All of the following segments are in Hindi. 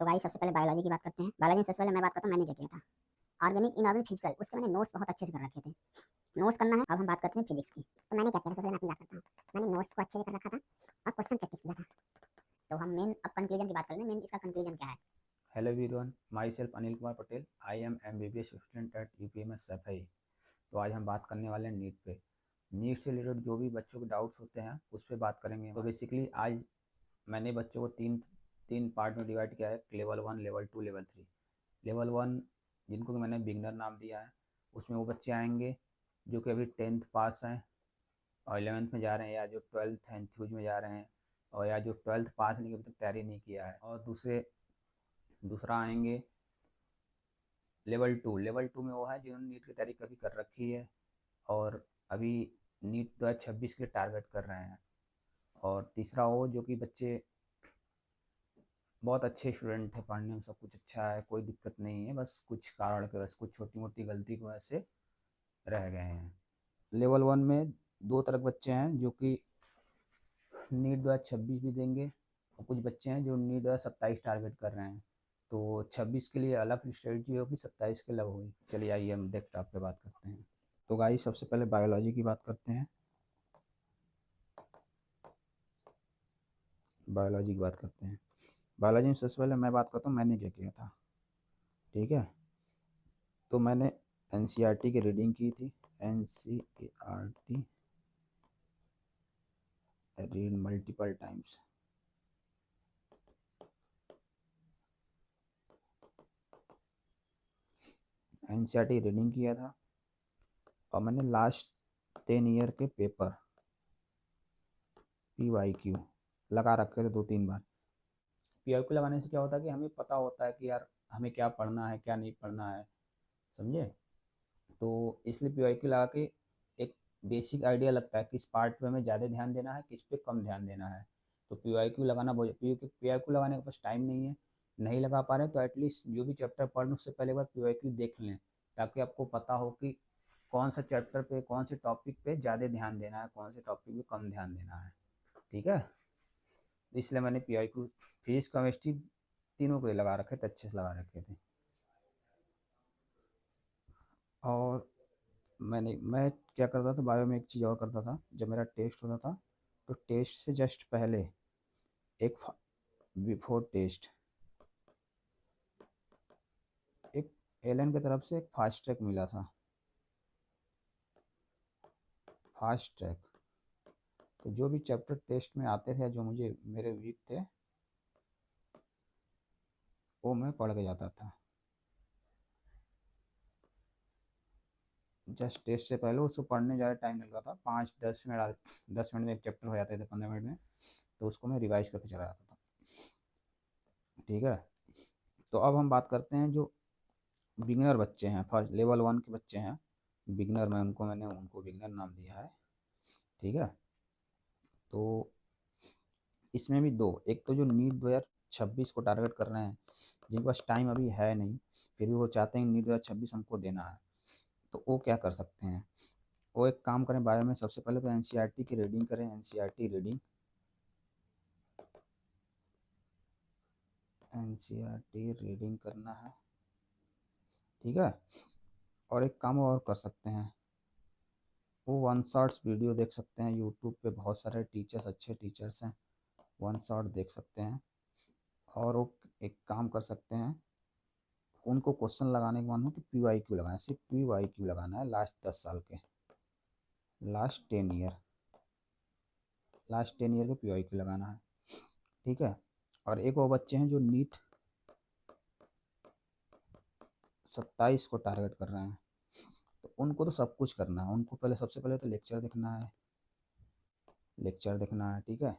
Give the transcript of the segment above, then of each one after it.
तो गाइस सबसे पहले बायोलॉजी की बात करते हैं। बायोलॉजी में सबसे पहले मैं बात करता हूँ मैंने क्या किया था। ऑर्गेनिक, इनऑर्गेनिक, फिजिकल, उसके मैंने नोट्स बहुत अच्छे से कर रखे थे। नोट्स करना है। अब हम बात करते हैं फिजिक्स की। तो मैंने क्या किया था, सबसे पहले मैं अपनी बात करता हूँ। मैंने नोट्स को अच्छे से कर रखा था और क्वेश्चन प्रैक्टिस किया था। तो हम मेन अब कंक्लूजन की बात कर लें। मेन इसका कंक्लूजन क्या है। Hello everyone, my self Anil Kumar Patel. I am MBBS student at UPMS सफाई। तो आज हम बात करने वाले हैं नीट पे। नीट से रिलेटेड जो भी बच्चों के डाउट्स होते हैं उस पर बात करेंगे। तो बेसिकली आज मैंने बच्चों को तीन तीन पार्ट में डिवाइड किया है। Level 1, level 2, level 3। लेवल 1 जिनको कि मैंने बिगनर नाम दिया है, उसमें वो बच्चे आएंगे जो कि अभी 10th पास हैं और 11th में जा रहे हैं, या जो 12th एंथ्यूज में जा रहे हैं, और या जो 12th पास नहीं अभी तक तैयारी नहीं किया है। और दूसरा आएंगे लेवल 2 में वो है जिन्होंने नीट की तैयारी कभी कर रखी है और अभी नीट 2026 के लिए टारगेट कर रहे हैं। और तीसरा वो जो कि बच्चे बहुत अच्छे स्टूडेंट हैं, पढ़ने में सब कुछ अच्छा है, कोई दिक्कत नहीं है, बस कुछ कारण के बस कुछ छोटी मोटी गलती की वजह से रह गए हैं। लेवल 1 में दो तरह के बच्चे हैं जो कि नीट 2026 भी देंगे, और कुछ बच्चे हैं जो नीट 2027 टारगेट कर रहे हैं। तो 26 के लिए अलग स्ट्रेटजी होगी, 27 के अलग होगी। चलिए आइए हम डेस्कटॉप पे बात करते हैं। तो गाइस सबसे पहले बायोलॉजी की बात करते हैं। बायोलॉजी में सबसे पहले मैं बात करता हूँ मैंने क्या किया था। ठीक है, तो मैंने NCERT की रीडिंग की थी। NCERT read multiple times. NCERT reading किया था और मैंने लास्ट 10 ईयर के पेपर PYQ लगा रखे थे 2-3 बार। PYQ लगाने से क्या होता है कि हमें पता होता है कि यार हमें क्या पढ़ना है क्या नहीं पढ़ना है, समझे। तो इसलिए PYQ लगा के एक बेसिक आइडिया लगता है किस पार्ट पे हमें ज़्यादा ध्यान देना है, किस पे कम ध्यान देना है। तो PYQ लगाना बहुत, PYQ लगाने के पास टाइम नहीं है, नहीं लगा पा रहे, तो एटलीस्ट जो भी चैप्टर पढ़ लें उससे पहले एक बार PYQ देख लें, ताकि आपको पता हो कि कौन सा चैप्टर पे कौन से टॉपिक पे ज़्यादा ध्यान देना है, कौन से टॉपिक पे कम ध्यान देना है। ठीक है, इसलिए मैंने PYQ फिजिक्स केमिस्ट्री तीनों को लगा रखे थे, अच्छे से लगा रखे थे। और मैं क्या करता था बायो में, एक चीज़ और करता था। जब मेरा टेस्ट होता था तो टेस्ट से जस्ट पहले एक बिफोर टेस्ट एक एलन की तरफ से एक फास्ट ट्रैक मिला था। फास्ट ट्रैक तो जो भी चैप्टर टेस्ट में आते थे, जो मुझे मेरे वीक थे, वो मैं पढ़ के जाता था। जस्ट टेस्ट से पहले उसको पढ़ने ज़्यादा टाइम लगता था, 5-10 मिनट, 10 मिनट में एक चैप्टर हो जाते थे, 15 मिनट में। तो उसको मैं रिवाइज करके चला जाता था। ठीक है, तो अब हम बात करते हैं जो बिगनर बच्चे हैं, फर्स्ट लेवल 1 के बच्चे हैं बिगनर, मैंने उनको बिगनर नाम दिया है। ठीक है, तो इसमें भी दो, एक तो जो नीट 2026 को टारगेट कर रहे हैं, जिनके पास टाइम अभी है नहीं, फिर भी वो चाहते हैं नीट 2026 हमको देना है। तो वो क्या कर सकते हैं, वो एक काम करें, बायो में सबसे पहले तो NCERT की रीडिंग करें। NCERT रीडिंग करना है। ठीक है, और एक काम और कर सकते हैं, वो वन शॉट्स वीडियो देख सकते हैं। यूट्यूब पे बहुत सारे टीचर्स, अच्छे टीचर्स हैं, वन शॉट देख सकते हैं। और वो एक काम कर सकते हैं, उनको क्वेश्चन लगाने के मन हो तो PYQ लगाना, सिर्फ PYQ लगाना है। लास्ट 10 ईयर लास्ट 10 ईयर के PYQ लगाना है। ठीक है, और एक वो बच्चे हैं जो नीट 27 को टारगेट कर रहे हैं, तो उनको तो सब कुछ करना है। उनको पहले, सबसे पहले तो लेक्चर देखना है। ठीक है,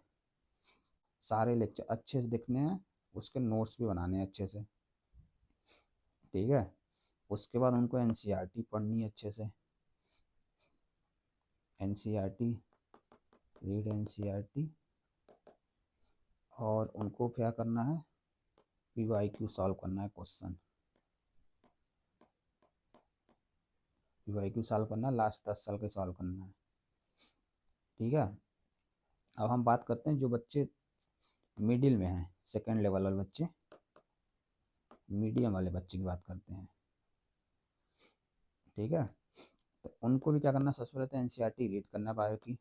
सारे लेक्चर अच्छे से देखने हैं, उसके नोट्स भी बनाने हैं अच्छे से। ठीक है, उसके बाद उनको NCERT पढ़नी है अच्छे से। NCERT रीड NCERT, और उनको क्या करना है, PYQ सॉल्व करना है। PYQ सॉल्व करना है, लास्ट 10 साल के सॉल्व करना है। ठीक है, अब हम बात करते हैं जो बच्चे मिडिल में हैं, सेकेंड लेवल वाले बच्चे। मीडियम वाले बच्चे की बात करते हैं, ठीक है। तो उनको भी क्या करना, सबसे पहले तो एनसीईआरटी रीड करना, बायो की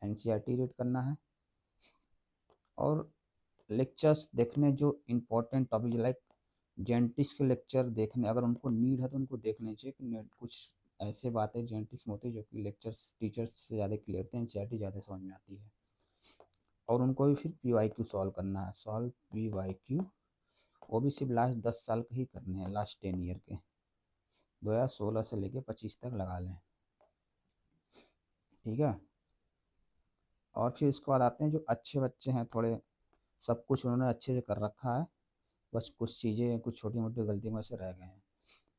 एनसीईआरटी रीड करना है, और लेक्चर्स देखने जो इम्पोर्टेंट टॉपिक लाइक जेनेटिक्स के लेक्चर देखने, अगर उनको नीड है तो उनको देखने चाहिए कि कुछ ऐसे बातें जेनेटिक्स में होती है जो कि लेक्चर्स टीचर्स से ज़्यादा क्लियर थे, एनसीईआरटी ज़्यादा समझ में आती है। और उनको भी फिर पीवाईक्यू सॉल्व करना है, सॉल्व पीवाईक्यू, वो भी सिर्फ लास्ट 10 साल के ही करने हैं, लास्ट 10 ईयर के, 2016 से लेके 25 तक लगा लें, ठीक है। और फिर इसके बाद आते हैं जो अच्छे बच्चे हैं, थोड़े सब कुछ उन्होंने अच्छे से कर रखा है, बस कुछ चीज़ें कुछ छोटी मोटी गलतियों में से रह गए हैं,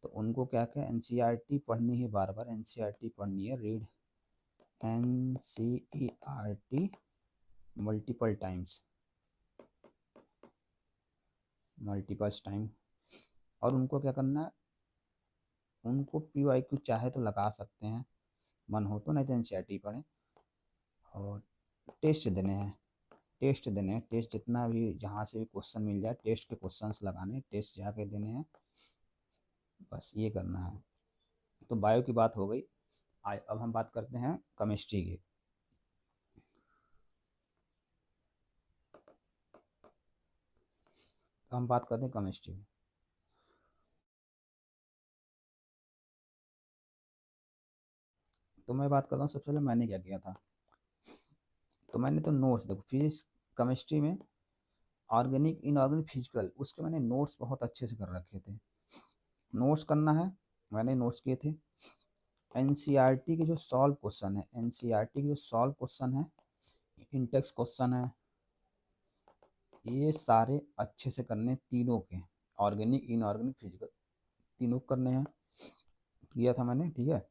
तो उनको क्या क्या एनसीईआरटी पढ़नी है, बार बार एनसीईआरटी पढ़नी है, read NCERT multiple times, multiples time. और उनको क्या करना है, उनको पीवाईक्यू चाहे तो लगा सकते हैं, मन हो तो, नहीं तो एनसीईआरटी पढ़ें। और टेस्ट देने हैं, टेस्ट देने हैं, टेस्ट जितना भी जहाँ से भी क्वेश्चन मिल जाए टेस्ट के क्वेश्चंस लगाने, टेस्ट जाके देने हैं, बस ये करना है। तो बायो की बात हो गई, अब हम बात करते हैं केमिस्ट्री की। तो हम बात करते हैं केमिस्ट्री में। तो मैं बात करता हूँ, सबसे पहले मैंने क्या किया था, तो मैंने तो नोट्स, देखो फिजिक्स केमिस्ट्री में ऑर्गेनिक इनऑर्गेनिक फिजिकल, उसके मैंने नोट्स बहुत अच्छे से कर रखे थे। नोट्स करना है, मैंने नोट्स किए थे। एनसीईआरटी के जो सॉल्व क्वेश्चन है, एनसीईआरटी के जो सॉल्व क्वेश्चन है, इंटेक्स क्वेश्चन है, ये सारे अच्छे से करने, तीनों के, ऑर्गेनिक इनऑर्गेनिक फिजिकल तीनों करने हैं, किया था मैंने, ठीक है।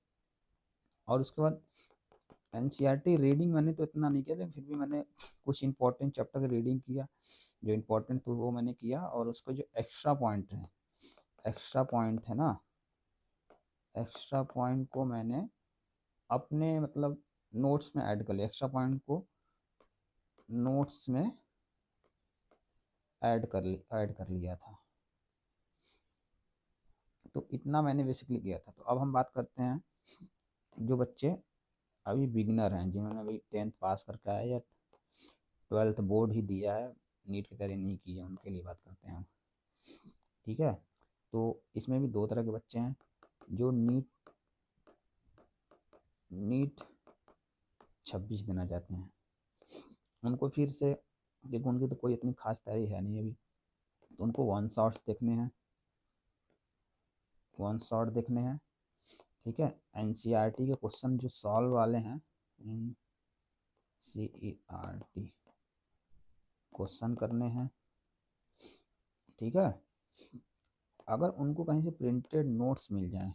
और उसके बाद एनसीईआरटी रीडिंग मैंने तो इतना नहीं किया, लेकिन फिर भी मैंने कुछ इंपॉर्टेंट चैप्टर की रीडिंग किया, जो इम्पोर्टेंट तो वो मैंने किया, और उसको जो एक्स्ट्रा पॉइंट है, एक्स्ट्रा पॉइंट है ना, एक्स्ट्रा पॉइंट को मैंने अपने मतलब नोट्स में ऐड कर लिया, एक्स्ट्रा पॉइंट को नोट्स में ऐड कर लिया था। तो इतना मैंने बेसिकली किया था। तो अब हम बात करते हैं जो बच्चे अभी बिगिनर हैं, जिन्होंने अभी 10th पास करके आया या 12th बोर्ड ही दिया है, नीट की तैयारी नहीं की है, उनके लिए बात करते हैं हम, ठीक है। तो इसमें भी दो तरह के बच्चे हैं, जो नीट नीट 26 देना चाहते हैं, उनको फिर से, देखो उनकी तो कोई इतनी खास तैयारी है नहीं अभी, तो उनको वन शॉट्स देखने हैं, वन शॉट देखने हैं, ठीक है। एनसीईआरटी के क्वेश्चन जो सॉल्व वाले हैं, एनसीईआरटी क्वेश्चन करने हैं, ठीक है। अगर उनको कहीं से प्रिंटेड नोट्स मिल जाए,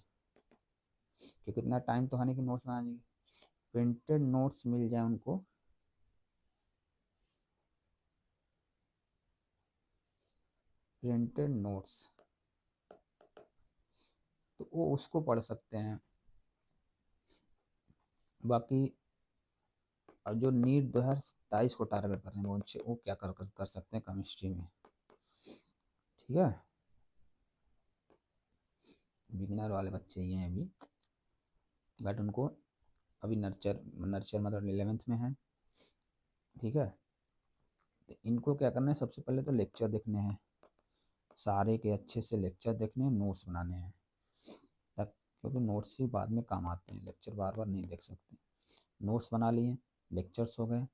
क्योंकि इतना टाइम तो है नहीं कि नोट्स बनाने की, प्रिंटेड नोट्स मिल जाए उनको, प्रिंटेड नोट्स, तो वो उसको पढ़ सकते हैं। बाकी अब जो नीट 2027 को टारगेट कर रहे हैं, वो क्या कर सकते हैं केमिस्ट्री में, ठीक है। बिगिनर वाले बच्चे ही हैं अभी, बट उनको अभी नर्चर मतलब 11th में है, ठीक है। तो इनको क्या करना है, सबसे पहले तो लेक्चर देखने हैं, सारे के अच्छे से लेक्चर देखने हैं, नोट्स बनाने हैं, तक, क्योंकि नोट्स ही बाद में काम आते हैं, लेक्चर बार बार नहीं देख सकते। नोट्स बना लिए, लेक्चर्स हो गए,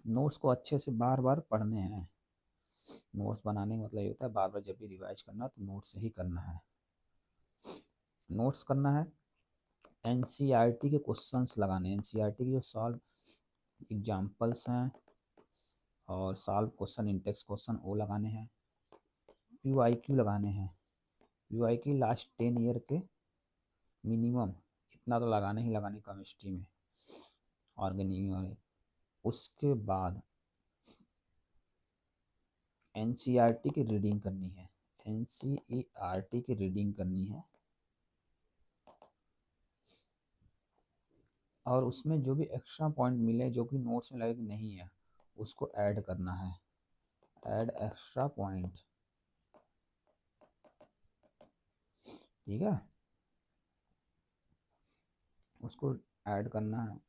नोट्स को अच्छे से बार बार पढ़ने हैं। नोट्स बनाने का मतलब ये होता है बार बार जब भी रिवाइज करना तो नोट्स से ही करना है, नोट्स करना है। एनसीईआरटी के क्वेश्चंस लगाने, एनसीईआरटी के जो सॉल्व एग्जाम्पल्स हैं और सॉल्व क्वेश्चन, इंटेक्स क्वेश्चन, वो लगाने हैं। पीवाईक्यू लगाने हैं, पीवाईक्यू लास्ट 10 ईयर के मिनिमम, इतना तो लगाने ही लगाने केमिस्ट्री में, ऑर्गेनिक और, उसके बाद एनसीईआरटी की रीडिंग करनी है, एनसीईआरटी की रीडिंग करनी है, और उसमें जो भी एक्स्ट्रा पॉइंट मिले जो कि नोट्स में लगे कि नहीं है, उसको ऐड करना है, ऐड एक्स्ट्रा पॉइंट। ठीक है, उसको ऐड करना है।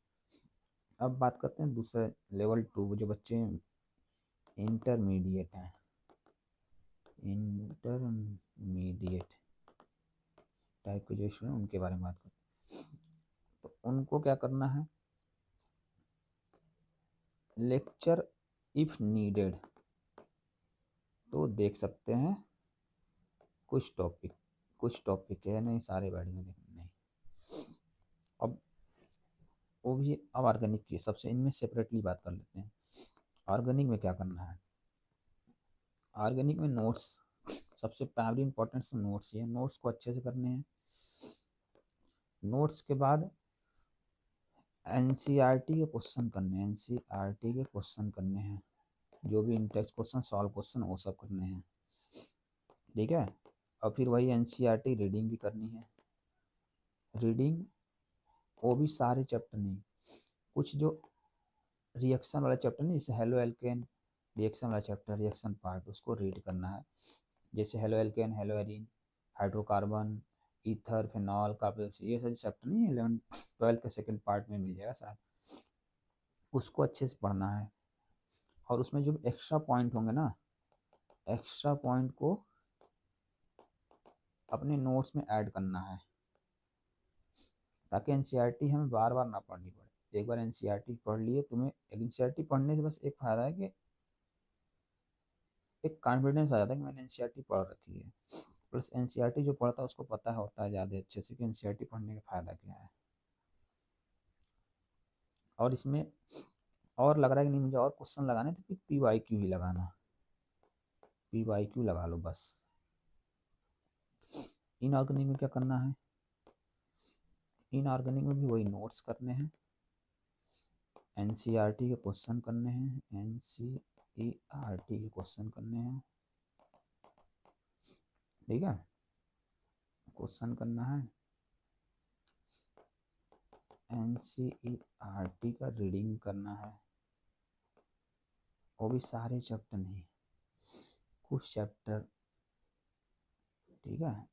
अब बात करते हैं दूसरे लेवल 2 जो बच्चे इंटरमीडिएट हैं, इंटरमीडिएट टाइप के जो स्टूडेंट, उनके बारे में बात करते हैं। तो उनको क्या करना है, लेक्चर इफ नीडेड तो देख सकते हैं, कुछ टॉपिक, कुछ टॉपिक है नहीं, सारे बैठेंगे देखने नहीं। अब वो भी, अब ऑर्गेनिक की सबसे इनमें सेपरेटली बात कर लेते हैं। ऑर्गेनिक में क्या करना है, ऑर्गेनिक में नोट्स, सबसे प्राइमरी इंपॉर्टेंस तो नोट्स ही है, नोट्स को अच्छे से करने हैं। नोट्स के बाद एनसीईआरटी के क्वेश्चन करने हैं, एनसीईआरटी के क्वेश्चन करने हैं, जो भी इंटेक्स क्वेश्चन, सॉल्व क्वेश्चन, वो सब करने हैं। ठीक है, और फिर वही एनसीईआरटी रीडिंग भी करनी है। रीडिंग वो भी सारे चैप्टर नहीं, कुछ जो रिएक्शन वाला चैप्टर नहीं, जैसे हेलो एल्केन रिएक्शन वाला चैप्टर, रिएक्शन पार्ट, उसको रीड करना है। जैसे halo alkane, hello arene, hydrocarbon, ether, phenol, carboxy, ये सारे चैप्टर नहीं 11th-12th के सेकंड पार्ट में मिल जाएगा शायद, उसको अच्छे से पढ़ना है। और उसमें जो एक्स्ट्रा पॉइंट होंगे ना, एक्स्ट्रा पॉइंट को अपने नोट्स में ऐड करना है, ताकि एनसीईआरटी हमें बार बार ना पढ़नी पड़े। एक बार एनसीईआरटी पढ़ लिए, तुम्हें एनसीईआरटी पढ़ने से बस एक फ़ायदा है कि एक कॉन्फिडेंस आ जाता है कि मैंने एनसीईआरटी पढ़ रखी है। प्लस एनसीईआरटी जो पढ़ता है उसको पता होता है ज़्यादा अच्छे से कि एनसीईआरटी पढ़ने का फ़ायदा क्या है। और इसमें और लग रहा है कि नहीं मुझे और क्वेश्चन लगाने, तो फिर पीवाईक्यू ही लगाना, पीवाईक्यू लगा लो बस। इनऑर्गेनिक में क्या करना है, इनऑर्गेनिक में भी वही नोट्स करने हैं, एनसीईआरटी के क्वेश्चन करने हैं, एनसीईआरटी के क्वेश्चन करने हैं। ठीक है, क्वेश्चन करना है, एनसीईआरटी का रीडिंग करना है, वो भी सारे चैप्टर नहीं, कुछ चैप्टर। ठीक है,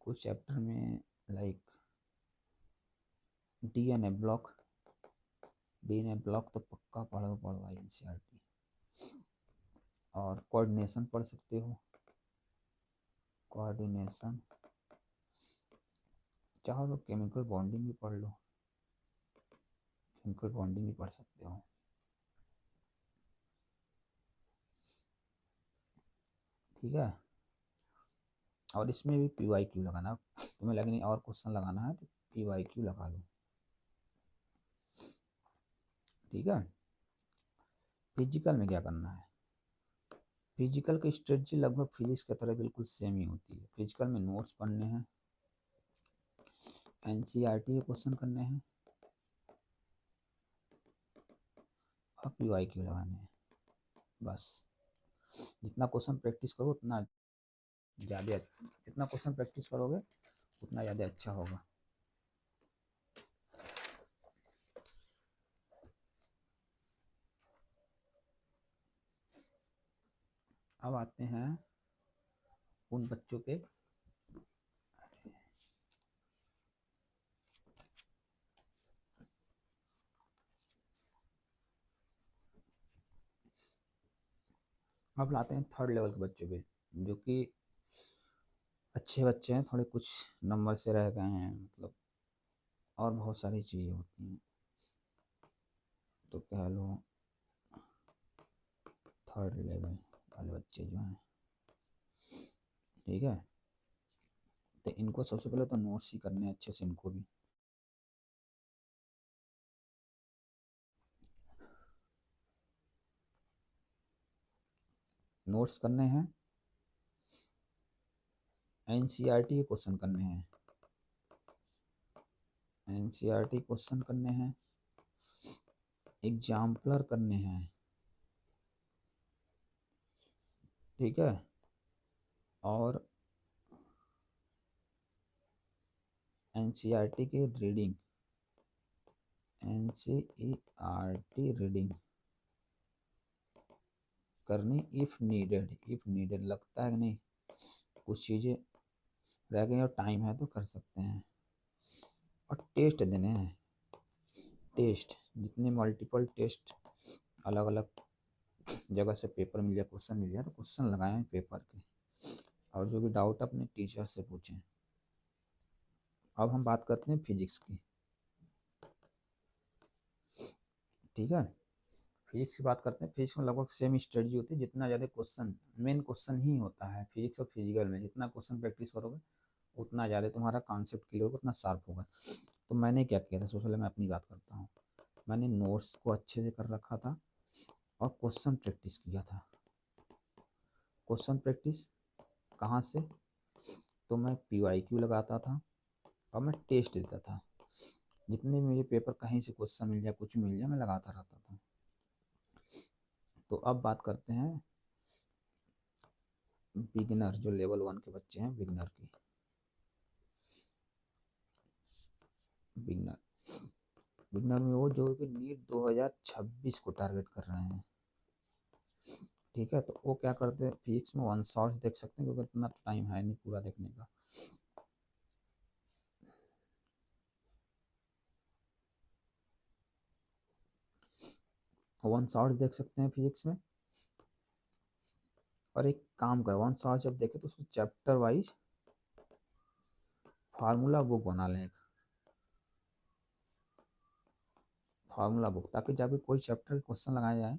कुछ चैप्टर में like DNA block, DNA block तो पक्का पढ़ो भाई एनसीईआरटी। और कोऑर्डिनेशन पढ़ सकते हो, कोऑर्डिनेशन, चाहो तो केमिकल बॉन्डिंग भी पढ़ लो, केमिकल बॉन्डिंग भी पढ़ सकते हो। ठीक है, और इसमें भी पीवाईक्यू लगाना, तुम्हें लगे नहीं और क्वेश्चन लगाना है तो पीवाईक्यू लगा लो। ठीक है, फिजिकल में क्या करना है, फिजिकल की स्ट्रेटजी लगभग फिजिक्स की तरह बिल्कुल सेम ही होती है। फिजिकल में नोट्स पढ़ने हैं, एनसीईआरटी के क्वेश्चन करने हैं, और पीवाईक्यू लगाने हैं बस। जितना क्वेश्चन प्रैक्टिस करो उतना ज़्यादा, जितना क्वेश्चन प्रैक्टिस करोगे उतना ज़्यादा अच्छा होगा। अब आते हैं उन बच्चों पे अब लाते हैं थर्ड लेवल के बच्चों पे, जो कि अच्छे बच्चे हैं, थोड़े कुछ नंबर से रह गए हैं, मतलब और बहुत सारी चीज़ें होती हैं, तो कह लो थर्ड लेवल वाले बच्चे जो हैं। ठीक है, तो इनको सबसे पहले तो नोट्स ही करने हैं अच्छे से, इनको भी। नोट्स करने हैं, एनसीईआरटी के क्वेश्चन करने हैं, एनसीईआरटी क्वेश्चन करने हैं, एग्जाम्पलर करने हैं। ठीक है, और एनसीईआरटी की रीडिंग, एनसीईआरटी रीडिंग करनी इफ़ नीडेड लगता है कि नहीं, कुछ चीज़ें रह गई और टाइम है तो कर सकते हैं। और टेस्ट देने हैं, टेस्ट जितने मल्टीपल टेस्ट अलग अलग जगह से पेपर मिल जाए, क्वेश्चन मिल जाए तो क्वेश्चन लगाएं पेपर के, और जो भी डाउट अपने टीचर से पूछें। अब हम बात करते हैं फिजिक्स की, ठीक है। फिजिक्स की बात करते हैं। फिजिक्स में लगभग सेम स्ट्रेटजी होती है, जितना ज़्यादा क्वेश्चन, मेन क्वेश्चन ही होता है फिजिक्स और फिजिकल में, जितना क्वेश्चन प्रैक्टिस करोगे उतना ज़्यादा तुम्हारा कॉन्सेप्ट क्लियर होगा, उतना शार्प होगा। तो मैंने क्या किया था, सबसे पहले मैं अपनी बात करता हूँ। मैंने नोट्स को अच्छे से कर रखा था और क्वेश्चन प्रैक्टिस किया था। क्वेश्चन प्रैक्टिस कहाँ से, तो मैं PYQ लगाता था और मैं टेस्ट देता था। जितने भी मुझे पेपर कहीं से क्वेश्चन मिल जाए, कुछ मिल जाए, मैं लगाता रहता था। तो अब बात करते हैं बिगिनर, जो लेवल 1 के बच्चे हैं, बिगिनर की। बिगिनर में वो जो कि नीट 2026 को टारगेट कर रहे हैं, ठीक है। तो वो क्या करते हैं, फिजिक्स में वन शॉट्स देख सकते हैं, क्योंकि इतना टाइम है नहीं पूरा देखने का। वन शॉट्स देख सकते हैं फिजिक्स में। और एक काम कर, वन शॉट जब देखे तो उसको चैप्टर वाइज फार्मूला बुक बना लें, फार्मूला बुक, ताकि जब भी कोई चैप्टर क्वेश्चन लगाया जाए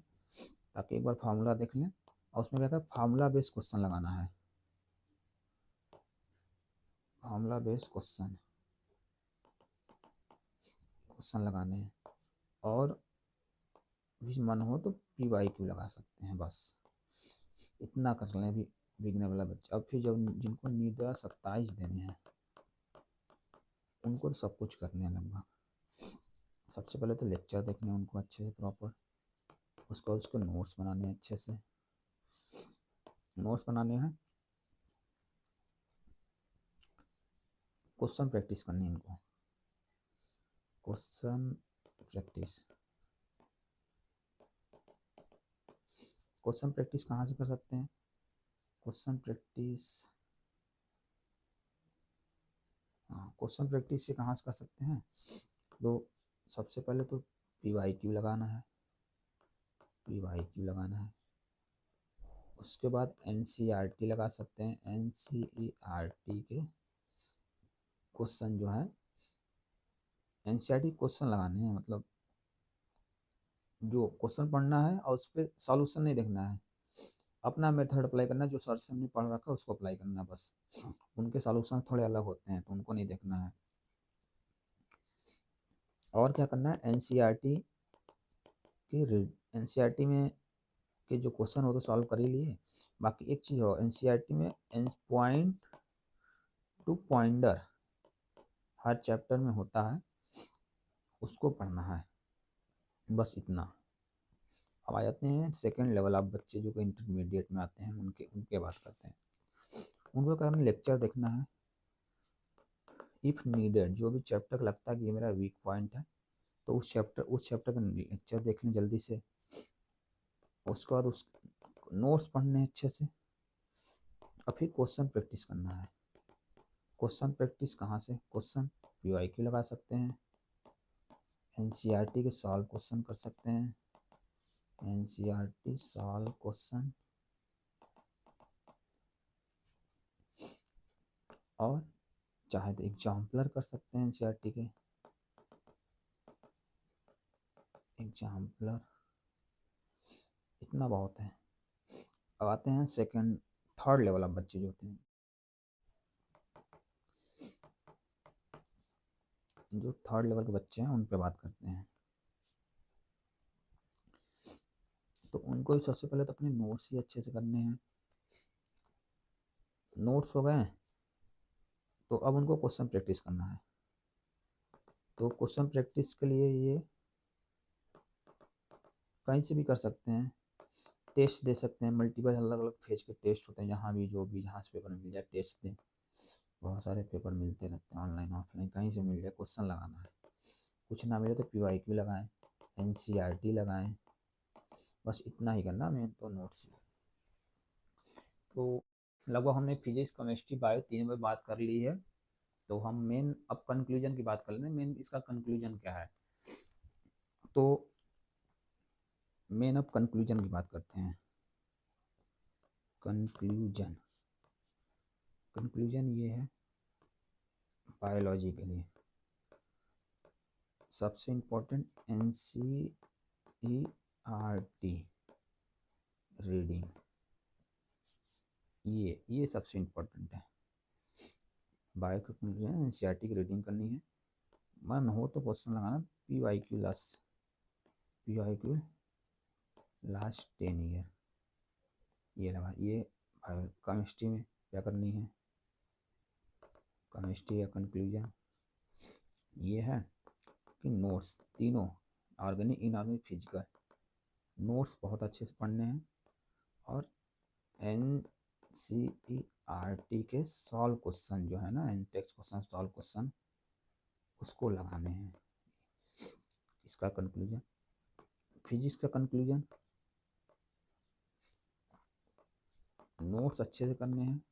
ताकि एक बार फार्मूला देख लें। और उसमें क्या है, फार्मूला बेस्ड क्वेश्चन लगाना है, फार्मूला बेस्ड क्वेश्चन लगाने हैं। और भी मन हो तो PYQ लगा सकते हैं, बस इतना कर लें अभी बिगनर वाला बच्चा। अब फिर जब जिनको नीट 27 देने हैं उनको तो सब कुछ करने हैं लगभग। सबसे पहले तो लेक्चर देखने हैं उनको अच्छे से प्रॉपर, उसको नोट्स बनाने हैं अच्छे से, नोट्स बनाने हैं, क्वेश्चन प्रैक्टिस करनी है इनको, क्वेश्चन प्रैक्टिस। क्वेश्चन प्रैक्टिस कहाँ से कर सकते हैं, क्वेश्चन प्रैक्टिस, हाँ क्वेश्चन प्रैक्टिस से कहाँ से कर सकते हैं। तो सबसे पहले तो PYQ लगाना है, PYQ लगाना है। उसके बाद NCERT लगा सकते हैं, NCERT के क्वेश्चन जो है, NCERT क्वेश्चन लगाने हैं, मतलब जो क्वेश्चन पढ़ना है और उस पर सॉल्यूशन नहीं देखना है, अपना मेथड अप्लाई करना है, जो सर से हमने पढ़ रखा है उसको अप्लाई करना है बस। उनके सॉल्यूशन थोड़े अलग होते हैं तो उनको नहीं देखना है। और क्या करना है, NCERT में के जो क्वेश्चन हो तो सॉल्व कर ही लिए। बाकी एक चीज़ हो, NCERT में पॉइंट टू पॉइंटर हर चैप्टर में होता है, उसको पढ़ना है, बस इतना। अब आ जाते हैं सेकेंड लेवल, आप बच्चे जो कि इंटरमीडिएट में आते हैं उनके उनके बात करते हैं। उनको क्या करना, लेक्चर देखना है, इफ़ नीडेड जो भी चैप्टर लगता है कि ये मेरा वीक पॉइंट है तो उस चैप्टर का लेक्चर देख लें जल्दी से। उसके बाद उस नोट्स पढ़ने अच्छे से, और फिर क्वेश्चन प्रैक्टिस करना है। क्वेश्चन प्रैक्टिस कहाँ से, क्वेश्चन PYQ लगा सकते हैं, NCERT के सॉल्व क्वेश्चन कर सकते हैं, NCERT सॉल्व क्वेश्चन, और चाहे तो एग्जाम्पलर कर सकते हैं NCERT के, एग्जाम्पलर, इतना बहुत है। अब आते हैं सेकंड थर्ड लेवल अब बच्चे जो होते हैं, जो थर्ड लेवल के बच्चे हैं उन पे बात करते हैं। तो उनको भी सबसे पहले तो अपने नोट्स ही अच्छे से करने हैं। नोट्स हो गए तो अब उनको क्वेश्चन प्रैक्टिस करना है। तो क्वेश्चन प्रैक्टिस के लिए ये कहीं से भी कर सकते हैं, टेस्ट दे सकते हैं, मल्टीपल अलग अलग फेज के टेस्ट होते हैं, जहाँ भी जो भी जहाँ से पेपर मिल जाए टेस्ट दें। बहुत सारे पेपर मिलते रहते हैं, ऑनलाइन ऑफलाइन कहीं से मिल जाए, क्वेश्चन लगाना है। कुछ ना मिले तो PYQ लगाएं, NCERT लगाएं, बस इतना ही करना, मेन तो नोट्स तो लगभग हमने फिजिक्स, केमिस्ट्री, बायो तीनों में बात कर ली है। तो हम मेन अब कंक्लूजन की बात कर लेते हैं। मेन इसका कंक्लूजन क्या है, तो मेन अब कंक्लूजन की बात करते हैं। कंक्लूजन कंक्लूजन ये है बायोलॉजी के लिए सबसे इम्पोर्टेंट NCERT रीडिंग, ये सबसे इम्पोर्टेंट है। बायो का कंक्लूजन NCERT की रीडिंग करनी है। मन हो तो क्वेश्चन लगाना PYQ लास्ट 10 ईयर, ये लगा। ये केमिस्ट्री में क्या करनी है, केमिस्ट्री का कंक्लूजन ये है कि नोट्स तीनों ऑर्गेनिक, इनऑर्गेनिक, फिजिकल नोट्स बहुत अच्छे से पढ़ने हैं और NCERT के सॉल्व क्वेश्चन जो है ना, टेक्स्ट क्वेश्चन, सॉल्व क्वेश्चन, उसको लगाने हैं। इसका कंक्लूजन। फिजिक्स का कंक्लूजन, नोट्स अच्छे से करने हैं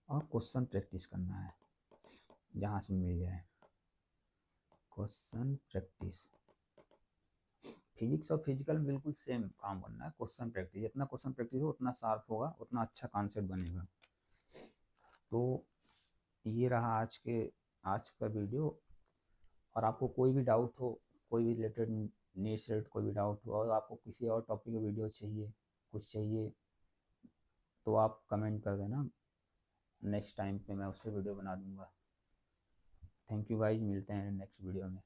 और क्वेश्चन प्रैक्टिस करना है जहाँ से मिल जाए। क्वेश्चन प्रैक्टिस, फिजिक्स और फिजिकल में बिल्कुल सेम काम करना है। क्वेश्चन प्रैक्टिस, जितना क्वेश्चन प्रैक्टिस हो उतना शार्प होगा, उतना अच्छा कॉन्सेप्ट बनेगा। तो ये रहा आज का वीडियो। और आपको कोई भी डाउट हो, कोई भी रिलेटेड नीट से रिलेटेड कोई भी डाउट हो, और आपको किसी और टॉपिक का वीडियो चाहिए, कुछ चाहिए, तो आप कमेंट कर देना। नेक्स्ट टाइम पे मैं उस पर वीडियो बना दूंगा। थैंक यू गाइज, मिलते हैं नेक्स्ट वीडियो में।